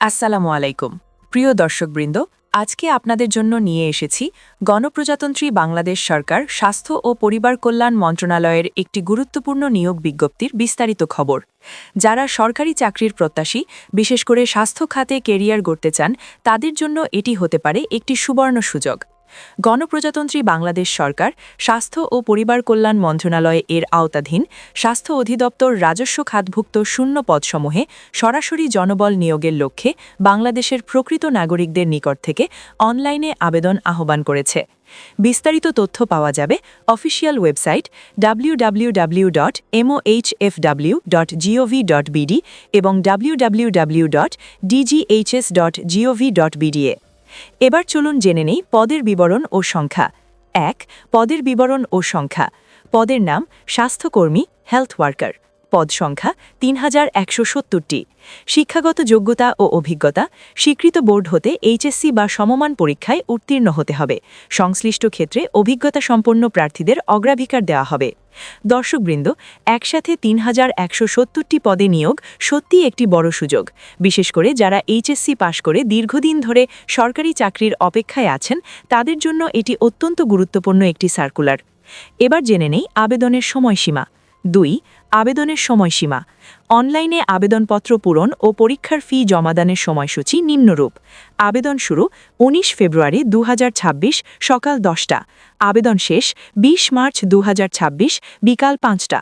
আসসালামু আলাইকুম প্রিয় দর্শকবৃন্দ, আজকে আপনাদের জন্য নিয়ে এসেছি গণপ্রজাতন্ত্রী বাংলাদেশ সরকার স্বাস্থ্য ও পরিবার কল্যাণ মন্ত্রণালয়ের একটি গুরুত্বপূর্ণ নিয়োগ বিজ্ঞপ্তির বিস্তারিত খবর। যারা সরকারি চাকরির প্রত্যাশী, বিশেষ করে স্বাস্থ্য খাতে কেরিয়ার গড়তে চান, তাদের জন্য এটি হতে পারে একটি সুবর্ণ সুযোগ। গণপ্রজাতন্ত্রী বাংলাদেশ সরকার স্বাস্থ্য ও পরিবার কল্যাণ মন্ত্রণালয় এর আওতাধীন স্বাস্থ্য অধিদপ্তর রাজস্ব খাতভুক্ত শূন্য পদসমূহে সরাসরি জনবল নিয়োগের লক্ষ্যে বাংলাদেশের প্রকৃত নাগরিকদের নিকট থেকে অনলাইনে আবেদন আহ্বান করেছে। বিস্তারিত তথ্য পাওয়া যাবে অফিসিয়াল ওয়েবসাইট www.mohfw.gov.bd এবং www.dghs.gov.bd এ। এবার চলুন জেনে নেই পদের বিবরণ ও সংখ্যা। ১. পদের বিবরণ ও সংখ্যা। পদের নাম স্বাস্থ্যকর্মী, হেলথ ওয়ার্কার। পদ সংখ্যা ৩১৭০টি। শিক্ষাগত যোগ্যতা ও অভিজ্ঞতা। স্বীকৃত বোর্ড হতে এইচএসসি বা সমমান পরীক্ষায় উত্তীর্ণ হতে হবে। সংশ্লিষ্ট ক্ষেত্রে অভিজ্ঞতা সম্পন্ন প্রার্থীদের অগ্রাধিকার দেওয়া হবে। দর্শকবৃন্দ, একসাথে ৩১৭০টি পদে নিয়োগ সত্যি একটি বড় সুযোগ, বিশেষ করে যারা এইচএসসি পাশ করে দীর্ঘদিন ধরে সরকারি চাকরির অপেক্ষায় আছেন, তাদের জন্য এটি অত্যন্ত গুরুত্বপূর্ণ একটি সার্কুলার। এবার জেনে নেই আবেদনের সময়সীমা। ২. আবেদনের সময়সীমা। অনলাইনে আবেদনপত্র পূরণ ও পরীক্ষার ফি জমাদানের সময়সূচি নিম্নরূপ। আবেদন শুরু ১৯ ফেব্রুয়ারি ২০২৬ সকাল ১০টা। আবেদন শেষ ২০ মার্চ ২০২৬ বিকাল ৫টা।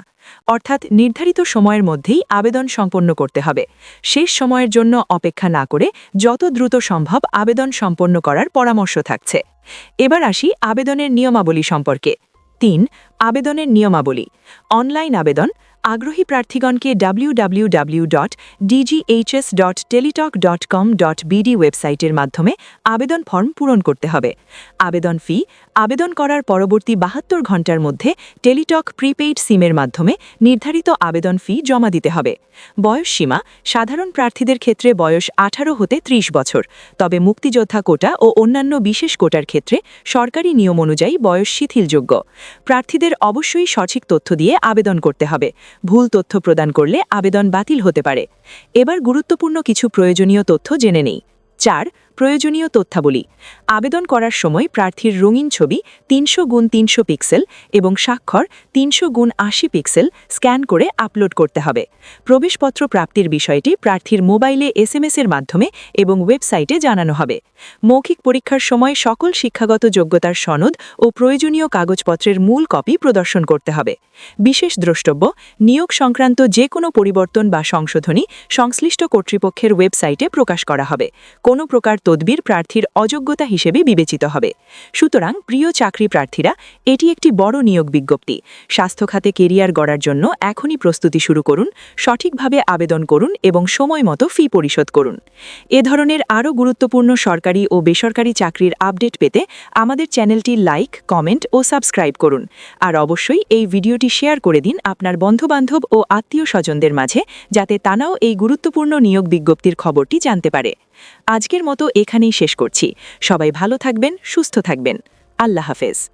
অর্থাৎ নির্ধারিত সময়ের মধ্যেই আবেদন সম্পন্ন করতে হবে। শেষ সময়ের জন্য অপেক্ষা না করে যত দ্রুত সম্ভব আবেদন সম্পন্ন করার পরামর্শ থাকছে। এবার আসি আবেদনের নিয়মাবলী সম্পর্কে। ৩. আবেদনের নিয়মাবলী। অনলাইন আবেদন। আগ্রহী প্রার্থীগণকে www.dghs.teletalk.com.bd ওয়েবসাইটের মাধ্যমে আবেদন ফর্ম পূরণ করতে হবে। আবেদন ফি। আবেদন করার পরবর্তী ৭২ ঘণ্টার মধ্যে টেলিটক প্রিপেইড সিমের মাধ্যমে নির্ধারিত আবেদন ফি জমা দিতে হবে। বয়স সীমা। সাধারণ প্রার্থীদের ক্ষেত্রে বয়স ১৮ হতে ৩০ বছর, তবে মুক্তিযোদ্ধা কোটা ও অন্যান্য বিশেষ কোটার ক্ষেত্রে সরকারি নিয়ম অনুযায়ী বয়স শিথিলযোগ্য। প্রার্থীদের অবশ্যই সঠিক তথ্য দিয়ে আবেদন করতে হবে। ভুল তথ্য প্রদান করলে আবেদন বাতিল হতে পারে। এবার গুরুত্বপূর্ণ কিছু প্রয়োজনীয় তথ্য জেনে নেই। ৪. প্রয়োজনীয় তথ্যাবলী। আবেদন করার সময় প্রার্থীর রঙিন ছবি ৩০০x৩০০ পিক্সেল এবং স্বাক্ষর ৩০০x৮০ পিক্সেল স্ক্যান করে আপলোড করতে হবে। প্রবেশপত্র প্রাপ্তির বিষয়টি প্রার্থীর মোবাইলে এসএমএস-এর মাধ্যমে এবং ওয়েবসাইটে জানানো হবে। মৌখিক পরীক্ষার সময় সকল শিক্ষাগত যোগ্যতার সনদ ও প্রয়োজনীয় কাগজপত্রের মূল কপি প্রদর্শন করতে হবে। বিশেষ দ্রষ্টব্য: নিয়োগ সংক্রান্ত যে কোনো পরিবর্তন বা সংশোধনী সংশ্লিষ্ট কর্তৃপক্ষের ওয়েবসাইটে প্রকাশ করা হবে। কোনো প্রকার তদবির প্রার্থীর অযোগ্যতা হিসেবে বিবেচিত হবে। সুতরাং প্রিয় চাকরি প্রার্থীরা, এটি একটি বড় নিয়োগ বিজ্ঞপ্তি। স্বাস্থ্য খাতে কেরিয়ার গড়ার জন্য এখনই প্রস্তুতি শুরু করুন, সঠিকভাবে আবেদন করুন এবং সময় মতো ফি পরিশোধ করুন। এ ধরনের আরও গুরুত্বপূর্ণ সরকারি ও বেসরকারি চাকরির আপডেট পেতে আমাদের চ্যানেলটি লাইক, কমেন্ট ও সাবস্ক্রাইব করুন। আর অবশ্যই এই ভিডিওটি শেয়ার করে দিন আপনার বন্ধুবান্ধব ও আত্মীয় স্বজনদের মাঝে, যাতে তারাও এই গুরুত্বপূর্ণ নিয়োগ বিজ্ঞপ্তির খবরটি জানতে পারে। আজকের মতো এখানেই শেষ করছি। সবাই ভালো থাকবেন, সুস্থ থাকবেন। আল্লাহ হাফেজ।